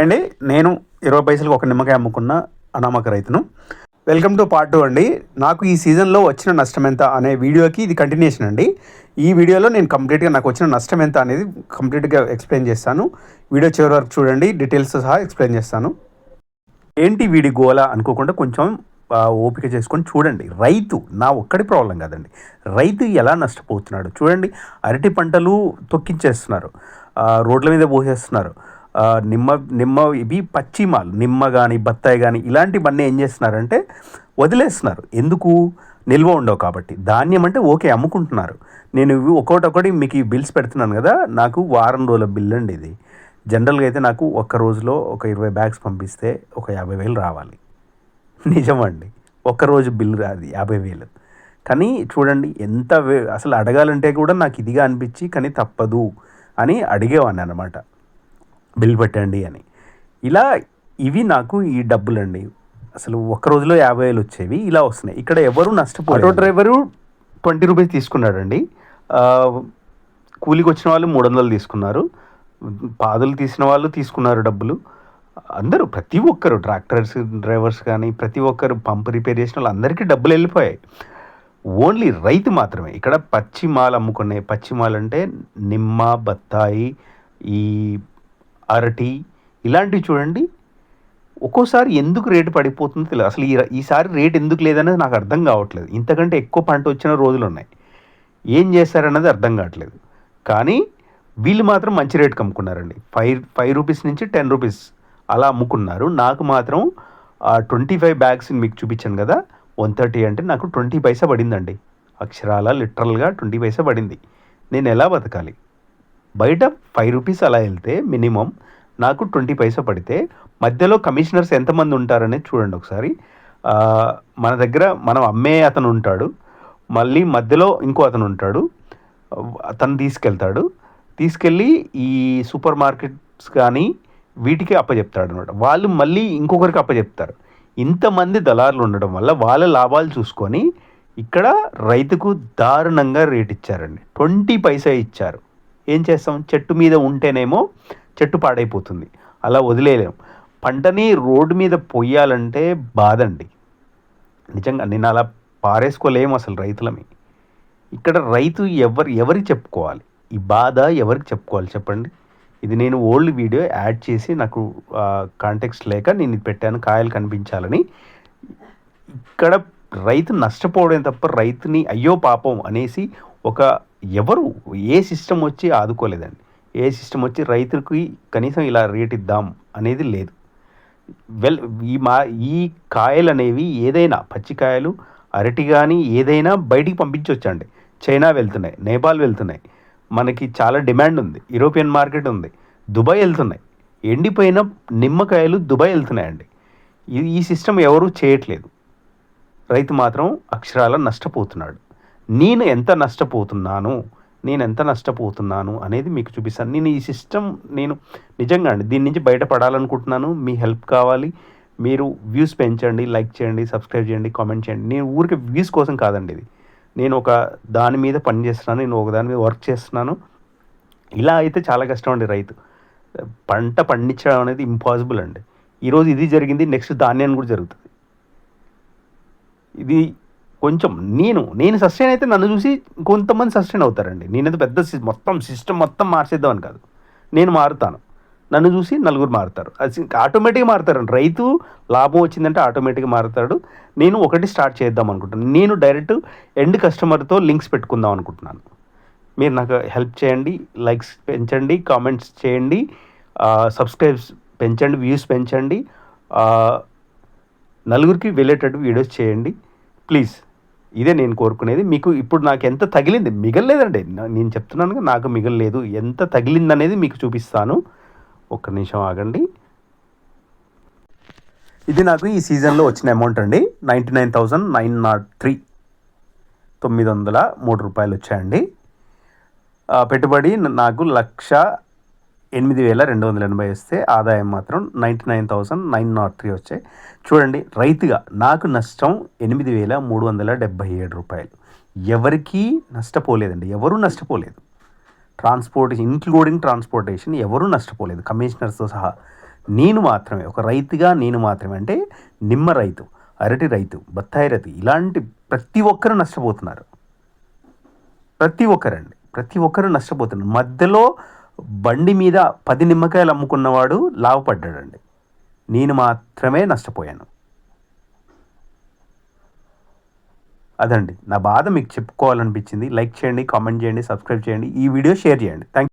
అండి నేను 20 పైసలకు ఒక నిమ్మకాయ అమ్ముకున్న అనామక రైతును. వెల్కమ్ టు పార్ట్ 2 అండి. నాకు ఈ సీజన్లో వచ్చిన నష్టం ఎంత అనే వీడియోకి ఇది కంటిన్యూషన్ అండి. ఈ వీడియోలో నేను కంప్లీట్గా నాకు వచ్చిన నష్టం ఎంత అనేది కంప్లీట్గా ఎక్స్ప్లెయిన్ చేస్తాను. వీడియో చివరి వరకు చూడండి, డీటెయిల్స్ సహా ఎక్స్ప్లెయిన్ చేస్తాను. ఏంటి వీడి గోల అనుకోకుండా కొంచెం ఓపిక చేసుకొని చూడండి. రైతు నా ఒక్కడి ప్రాబ్లం కాదండి, రైతు ఎలా నష్టపోతున్నాడు చూడండి. అరటి పంటలు తొక్కించేస్తున్నారు, రోడ్ల మీద పోసేస్తున్నారు. నిమ్మ ఇవి పచ్చిమాలు, నిమ్మ కానీ బత్తాయి కానీ ఇలాంటివన్నీ ఏం చేస్తున్నారంటే వదిలేస్తున్నారు. ఎందుకు? నిల్వ ఉండవు కాబట్టి. ధాన్యం అంటే ఓకే అమ్ముకుంటున్నారు. నేను ఇవి ఒకటి మీకు ఈ బిల్స్ పెడుతున్నాను కదా, నాకు వారం రోజుల బిల్ అండి ఇది. జనరల్గా అయితే నాకు ఒక్క రోజులో ఒక 20 బ్యాగ్స్ పంపిస్తే ఒక 50,000 రావాలి. నిజమండి, ఒక్కరోజు బిల్ రాదు 50,000. కానీ చూడండి ఎంత అసలు అడగాలంటే కూడా నాకు ఇదిగా అనిపించి, కానీ తప్పదు అని అడిగేవాడిని అనమాట, బిల్ పెట్టండి అని. ఇలా ఇవి నాకు ఈ డబ్బులండి. అసలు ఒక్క రోజులో 50,000 వచ్చేవి ఇలా వస్తున్నాయి. ఇక్కడ ఎవరు నష్టపోయారు? ఆటో డ్రైవరు 20 రూపీస్ తీసుకున్నాడండి. కూలికి వచ్చిన వాళ్ళు 300 తీసుకున్నారు. పాదులు తీసిన వాళ్ళు తీసుకున్నారు డబ్బులు. అందరూ ప్రతి ఒక్కరు ట్రాక్టర్స్ డ్రైవర్స్ కానీ ప్రతి ఒక్కరు పంపు రిపేర్ చేసిన వాళ్ళు అందరికీ డబ్బులు వెళ్ళిపోయాయి. ఓన్లీ రైతు మాత్రమే ఇక్కడ పచ్చిమాలు అమ్ముకునే. పచ్చిమాలు అంటే నిమ్మ, బత్తాయి, ఈ అరటి ఇలాంటివి చూడండి. ఒక్కోసారి ఎందుకు రేటు పడిపోతుందో తెలియదు. అసలు ఈసారి రేటు ఎందుకు లేదనేది నాకు అర్థం కావట్లేదు. ఇంతకంటే ఎక్కువ పంట వచ్చిన రోజులు ఉన్నాయి. ఏం చేస్తారన్నది అర్థం కావట్లేదు. కానీ వీళ్ళు మాత్రం మంచి రేటుకి అమ్ముకున్నారండి. 5 రూపీస్ నుంచి 10 రూపీస్ అలా అమ్ముకున్నారు. నాకు మాత్రం 25 బ్యాగ్స్ మీకు చూపించాను కదా, 130 అంటే నాకు 20 పైసా పడిందండి. అక్షరాల లిటరల్గా 20 పైసా పడింది. నేను ఎలా బతకాలి? బయట 5 రూపీస్ అలా వెళ్తే మినిమం నాకు 20 పైసా పడితే మధ్యలో కమిషనర్స్ ఎంతమంది ఉంటారనేది చూడండి ఒకసారి. మన దగ్గర మనం అమ్మే అతను ఉంటాడు, మళ్ళీ మధ్యలో ఇంకో అతను ఉంటాడు. అతను తీసుకెళ్ళి ఈ సూపర్ మార్కెట్స్ కానీ వీటికి అప్పచెప్తాడు అనమాట. వాళ్ళు మళ్ళీ ఇంకొకరికి అప్పచెప్తారు. ఇంతమంది దళారులు ఉండడం వల్ల వాళ్ళ లాభాలు చూసుకొని ఇక్కడ రైతుకు దారుణంగా రేట్ ఇచ్చారండి. 20 పైసా ఇచ్చారు. ఏం చేస్తాం? చెట్టు మీద ఉంటేనేమో చెట్టు పాడైపోతుంది, అలా వదిలేయలేము. పంటని రోడ్డు మీద పొయ్యాలంటే బాధండి. నిజంగా నేను అలా పారేసుకోలేము అసలు రైతులమి. ఇక్కడ రైతు ఎవరికి చెప్పుకోవాలి? ఈ బాధ ఎవరికి చెప్పుకోవాలి చెప్పండి? ఇది నేను ఓల్డ్ వీడియో యాడ్ చేసి నాకు కాంటెక్స్ట్ లేక నేను ఇది పెట్టాను, కాయలు కనిపించాలని. ఇక్కడ రైతు నష్టపోవడం తప్ప రైతుని అయ్యో పాపం అనేసి ఎవరు ఏ సిస్టమ్ వచ్చి ఆదుకోలేదండి. ఏ సిస్టమ్ వచ్చి రైతులకి కనీసం ఇలా రేట్ ఇద్దాం అనేది లేదు. ఈ కాయలు అనేవి ఏదైనా పచ్చికాయలు, అరటి కానీ ఏదైనా బయటికి పంపించవచ్చండి. చైనా వెళ్తున్నాయి, నేపాల్ వెళ్తున్నాయి, మనకి చాలా డిమాండ్ ఉంది, యూరోపియన్ మార్కెట్ ఉంది, దుబాయ్ వెళ్తున్నాయి. ఎండిపోయిన నిమ్మకాయలు దుబాయ్ వెళ్తున్నాయండి. ఈ సిస్టమ్ ఎవరూ చేయట్లేదు. రైతు మాత్రం అక్షరాల నష్టపోతున్నాడు. నేను ఎంత నష్టపోతున్నాను అనేది మీకు చూపిస్తాను. నేను ఈ సిస్టమ్ నిజంగా అండి దీని నుంచి బయటపడాలనుకుంటున్నాను. మీ హెల్ప్ కావాలి. మీరు వ్యూస్ పెంచండి, లైక్ చేయండి, సబ్స్క్రైబ్ చేయండి, కామెంట్ చేయండి. నేను ఊరికి వ్యూస్ కోసం కాదండి ఇది. నేను ఒక దాని మీద పని చేస్తున్నాను, నేను ఒక దాని మీద వర్క్ చేస్తున్నాను. ఇలా అయితే చాలా కష్టం అండి. రైతు పంట పండించడం అనేది ఇంపాసిబుల్ అండి. ఈరోజు ఇది జరిగింది, నెక్స్ట్ ధాన్యాన్ని కూడా జరుగుతుంది. ఇది కొంచెం నేను సస్టైన్ అయితే నన్ను చూసి కొంతమంది సస్టైన్ అవుతారండి. నేనైతే పెద్ద సిస్టమ్ మొత్తం మార్చేద్దామని కాదు, నేను మారుతాను. నన్ను చూసి నలుగురు మారుతారు, అది ఆటోమేటిక్గా మారుతారండి. రైతు లాభం వచ్చిందంటే ఆటోమేటిక్గా మారుతాడు. నేను ఒకటి స్టార్ట్ చేద్దాం అనుకుంటున్నాను. నేను డైరెక్ట్ ఎండ్ కస్టమర్తో లింక్స్ పెట్టుకుందాం అనుకుంటున్నాను. మీరు నాకు హెల్ప్ చేయండి, లైక్స్ పెంచండి, కామెంట్స్ చేయండి, సబ్స్క్రైబ్స్ పెంచండి, వ్యూస్ పెంచండి, నలుగురికి వెళ్ళేటట్టు వీడియోస్ చేయండి ప్లీజ్. ఇదే నేను కోరుకునేది. మీకు ఇప్పుడు నాకు ఎంత తగిలింది, మిగలలేదండి. నేను చెప్తున్నాను నాకు మిగలలేదు. ఎంత తగిలిందనేది మీకు చూపిస్తాను. ఒక్క నిమిషం ఆగండి. ఇది నాకు ఈ సీజన్లో వచ్చిన అమౌంట్ అండి. 99,903 903 వచ్చాయండి. పెట్టుబడి నాకు 1,08,280 వస్తే ఆదాయం మాత్రం 99,903 వచ్చాయి. చూడండి, రైతుగా నాకు నష్టం 8,377 రూపాయలు. ఎవరికీ నష్టపోలేదండి, ఎవరూ నష్టపోలేదు. ఇంక్లూడింగ్ ట్రాన్స్పోర్టేషన్ ఎవరూ నష్టపోలేదు, కమిషనర్స్తో సహా. నేను మాత్రమే, ఒక రైతుగా నేను మాత్రమే, అంటే నిమ్మ రైతు, అరటి రైతు, బత్తాయి రైతు, ఇలాంటి ప్రతి ఒక్కరు నష్టపోతున్నారు. ప్రతి ఒక్కరు నష్టపోతున్నారు. మధ్యలో బండి మీద 10 నిమ్మకాయలు అమ్ముకున్నవాడు లాభపడ్డాడండి. నేను మాత్రమే నష్టపోయాను. అదండి నా బాధ, మీకు చెప్పుకోవాలనిపించింది. లైక్ చేయండి, కామెంట్ చేయండి, సబ్స్క్రైబ్ చేయండి, ఈ వీడియో షేర్ చేయండి. థ్యాంక్